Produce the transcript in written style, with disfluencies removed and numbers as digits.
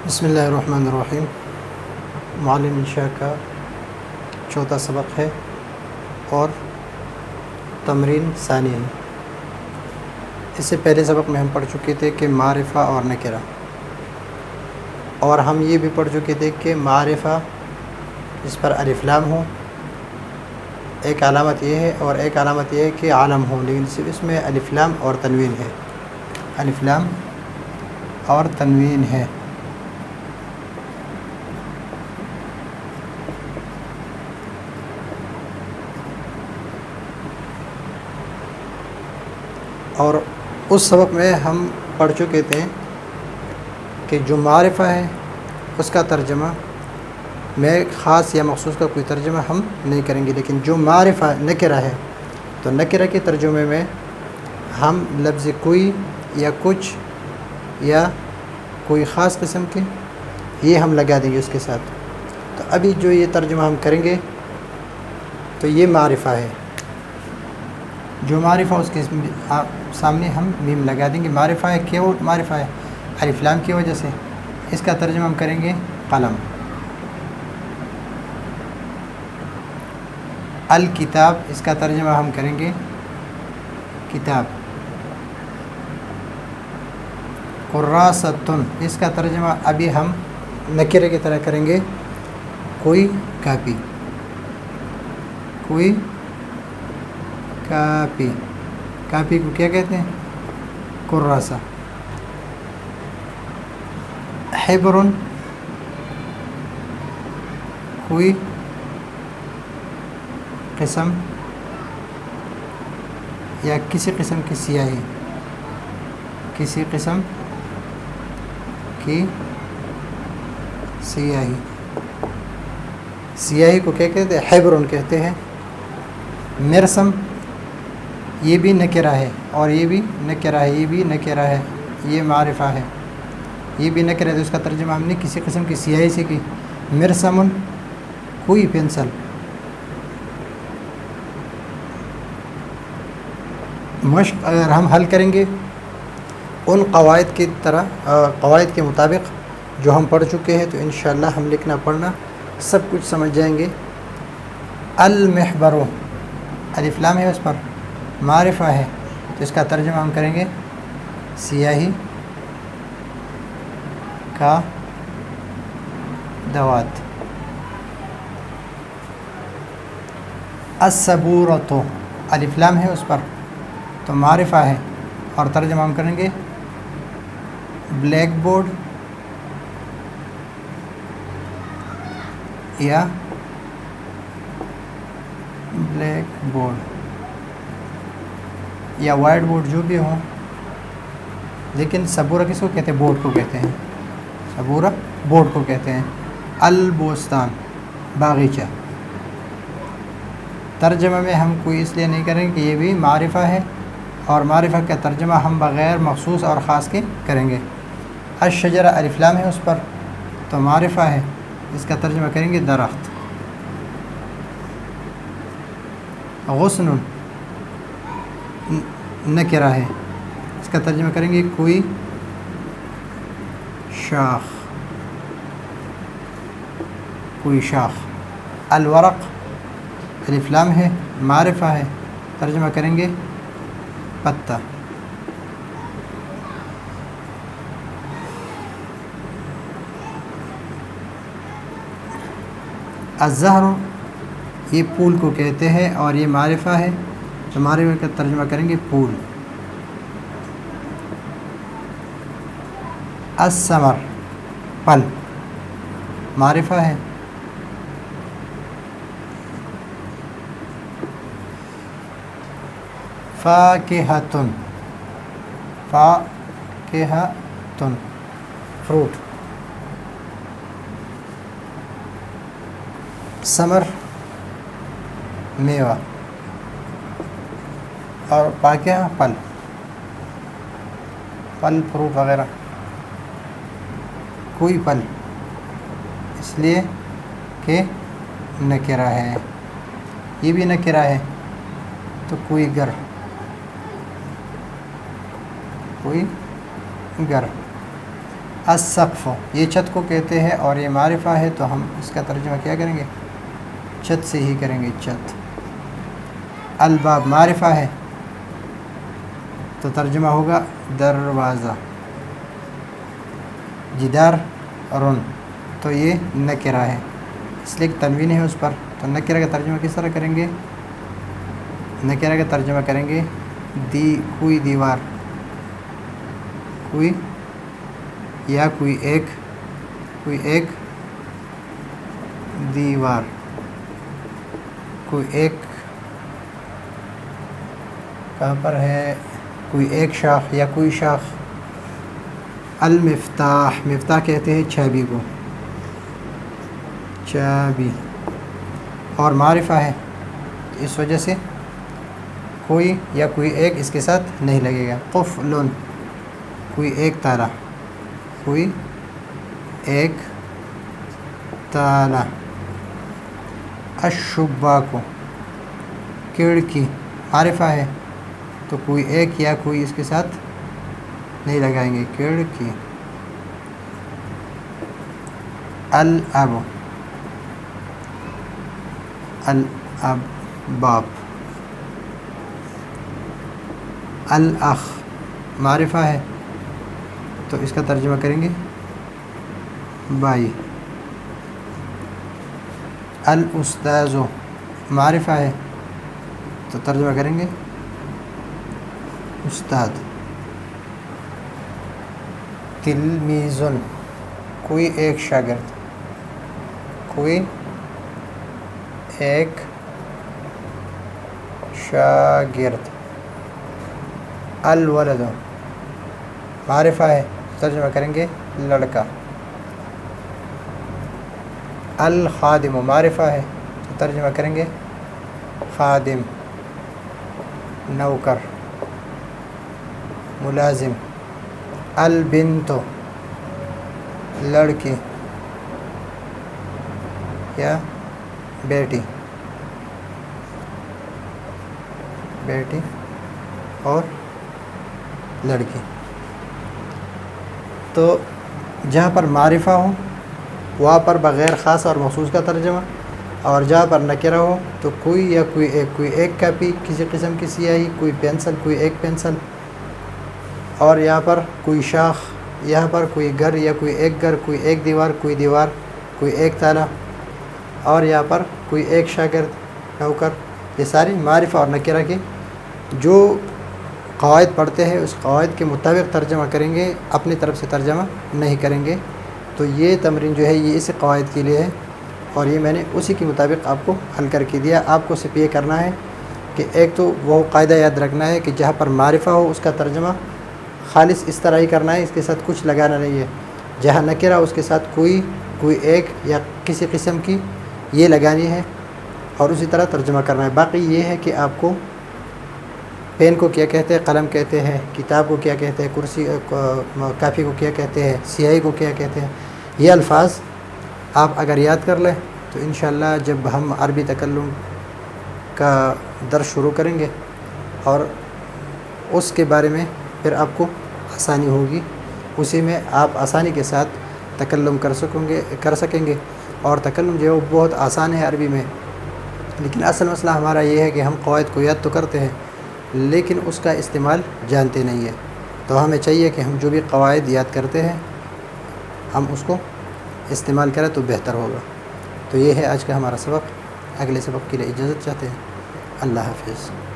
بسم اللہ الرحمن الرحیم۔ معلم انشاء کا چوتھا سبق ہے اور تمرین ثانی ہے۔ اس سے پہلے سبق میں ہم پڑھ چکے تھے کہ معرفہ اور نکرہ، اور ہم یہ بھی پڑھ چکے تھے کہ معرفہ جس پر الف لام ہو، ایک علامت یہ ہے اور ایک علامت یہ ہے کہ عالم ہو، لیکن صرف اس میں الف لام اور تنوین ہے، الف لام اور تنوین ہے۔ اور اس سبق میں ہم پڑھ چکے تھے کہ جو معرفہ ہے اس کا ترجمہ میں خاص یا مخصوص کا کوئی ترجمہ ہم نہیں کریں گے، لیکن جو معرفہ نکرہ ہے تو نکرہ کے ترجمے میں ہم لفظ کوئی یا کچھ یا کوئی خاص قسم کے یہ ہم لگا دیں گے اس کے ساتھ۔ تو ابھی جو یہ ترجمہ ہم کریں گے تو یہ معرفہ ہے، جو معرفہ اس کے سامنے ہم میم لگا دیں گے۔ معرفہ ہے، کیوں معرفہ ہے؟ الف لام کی وجہ سے۔ اس کا ترجمہ ہم کریں گے قلم۔ الکتاب، اس کا ترجمہ ہم کریں گے کتاب۔ قراصۃ، اس کا ترجمہ ابھی ہم نکرے کی طرح کریں گے، کوئی کاپی، کوئی کاپی۔ کاپی کو کیا کہتے ہیں؟ کراسہ۔ حبر، کوئی قسم یا کسی قسم کی سیاہی، کسی قسم کی سیاہی۔ سیاہی کو کیا کہتے ہیں؟ حبر کہتے ہیں۔ مرسم، یہ بھی نکرہ ہے اور یہ بھی نکرہ ہے، یہ بھی نکرہ ہے، یہ معرفہ ہے، یہ بھی نکرہ ہے، تو اس کا ترجمہ ہم نے کسی قسم کی سیاہی سے کی۔ مرسم، کوئی پینسل۔ مشق اگر ہم حل کریں گے ان قواعد کی طرح، قواعد کے مطابق جو ہم پڑھ چکے ہیں، تو انشاءاللہ ہم لکھنا پڑھنا سب کچھ سمجھ جائیں گے۔ المحبر، الف لام ہے اس پر، معرفہ ہے، تو اس کا ترجمہ ہم کریں گے سیاہی کا دوات۔ الصبورۃ، الف لام ہے اس پر تو معرفہ ہے، اور ترجمہ ہم کریں گے بلیک بورڈ یا بلیک بورڈ یا وائٹ بورڈ، جو بھی ہو، لیکن صبورہ کس کو کہتے ہیں؟ بورڈ کو کہتے ہیں، صبورہ بورڈ کو کہتے ہیں۔ البستان، باغیچہ۔ ترجمہ میں ہم کوئی اس لیے نہیں کریں کہ یہ بھی معرفہ ہے، اور معرفہ کا ترجمہ ہم بغیر مخصوص اور خاص کے کریں گے۔ الشجرہ، الف لام ہے اس پر تو معرفہ ہے، اس کا ترجمہ کریں گے درخت۔ غصن، نکرہ ہے، اس کا ترجمہ کریں گے کوئی شاخ، کوئی شاخ۔ الورق، الف لام ہے، معرفہ ہے، ترجمہ کریں گے پتا۔ الزہر، یہ پھول کو کہتے ہیں اور یہ معرفہ ہے، تو معرفہ کا ترجمہ کریں گے پھول۔ الثمر، پھل، معرفہ ہے۔ فاکہۃ، فاکہۃ، فروٹ۔ ثمر، میوہ، اور فاکہہ، پھل، پھل فروٹ وغیرہ۔ کوئی پھل، اس لیے کہ نکرہ ہے، یہ بھی نکرہ ہے، تو کوئی گھر، کوئی گھر۔ السقف یہ چھت کو کہتے ہیں اور یہ معرفہ ہے، تو ہم اس کا ترجمہ کیا کریں گے؟ چھت سے ہی کریں گے، چھت۔ الباب معرفہ ہے تو ترجمہ ہوگا دروازہ۔ جدار رن تو یہ نکرہ ہے، اس لیے تنوین ہے اس پر، تو نکرہ کا ترجمہ کس طرح کریں گے؟ نکرہ کا ترجمہ کریں گے کوئی دیوار، کوئی یا کوئی ایک دیوار، کوئی ایک کہاں پر ہے؟ کوئی ایک شاخ یا کوئی شاخ۔ المفتاح مفتاح کہتے ہیں چابی کو، چابی، اور معرفہ ہے اس وجہ سے کوئی یا کوئی ایک اس کے ساتھ نہیں لگے گا۔ قفل کوئی ایک تالا، کوئی ایک تالا۔ الشباک کھڑکی معرفہ ہے تو کوئی ایک یا کوئی اس کے ساتھ نہیں لگائیں گے، کھڑکی۔ الاب الاباب۔ الاخ معرفہ ہے تو اس کا ترجمہ کریں گے بھائی۔ الاستاذ معرفہ ہے تو ترجمہ کریں گے استاد۔ تلمیذ کوئی ایک شاگرد، کوئی ایک شاگرد۔ الولد معرفہ ہے ترجمہ کریں گے لڑکا۔ الخادم معرفہ ہے تو ترجمہ کریں گے خادم، نوکر، ملازم۔ البنت لڑکی یا بیٹی، بیٹی اور لڑکی۔ تو جہاں پر معرفہ ہو وہاں پر بغیر خاص اور مخصوص کا ترجمہ، اور جہاں پر نکرہ ہو تو کوئی یا کوئی ایک کاپی، کسی قسم کی سیاہی، کوئی پینسل، کوئی ایک پینسل، اور یہاں پر کوئی شاخ، یہاں پر کوئی گھر یا کوئی ایک دیوار، کوئی ایک تالا، اور یہاں پر کوئی ایک شاگرد، نوکر۔ یہ ساری معرفہ اور نکرہ کے جو قواعد پڑھتے ہیں اس قواعد کے مطابق ترجمہ کریں گے، اپنی طرف سے ترجمہ نہیں کریں گے۔ تو یہ تمرین جو ہے یہ اس قواعد کے لیے ہے، اور یہ میں نے اسی کے مطابق آپ کو حل کر کے دیا۔ آپ کو صرف یہ کرنا ہے کہ ایک تو وہ قاعدہ یاد رکھنا ہے کہ جہاں پر معرفہ ہو اس کا ترجمہ خالص اس طرح ہی کرنا ہے، اس کے ساتھ کچھ لگانا نہیں ہے۔ جہاں نکرہ اس کے ساتھ کوئی ایک یا کسی قسم کی یہ لگانی ہے، اور اسی طرح ترجمہ کرنا ہے۔ باقی یہ ہے کہ آپ کو پین کو کیا کہتے ہیں، قلم کہتے ہیں، کتاب کو کیا کہتے ہیں، کرسی کاپی کو کیا کہتے ہیں، سیاہی کو کیا کہتے ہیں، یہ الفاظ آپ اگر یاد کر لیں تو انشاءاللہ جب ہم عربی تکلم کا درس شروع کریں گے اور اس کے بارے میں پھر آپ کو آسانی ہوگی، اسی میں آپ آسانی کے ساتھ تکلم کر سکیں گے۔ اور تکلم جو ہے وہ بہت آسان ہے عربی میں، لیکن اصل مسئلہ ہمارا یہ ہے کہ ہم قواعد کو یاد تو کرتے ہیں لیکن اس کا استعمال جانتے نہیں ہیں۔ تو ہمیں چاہیے کہ ہم جو بھی قواعد یاد کرتے ہیں ہم اس کو استعمال کریں تو بہتر ہوگا۔ تو یہ ہے آج کا ہمارا سبق۔ اگلے سبق کے لیے اجازت چاہتے ہیں۔ اللہ حافظ۔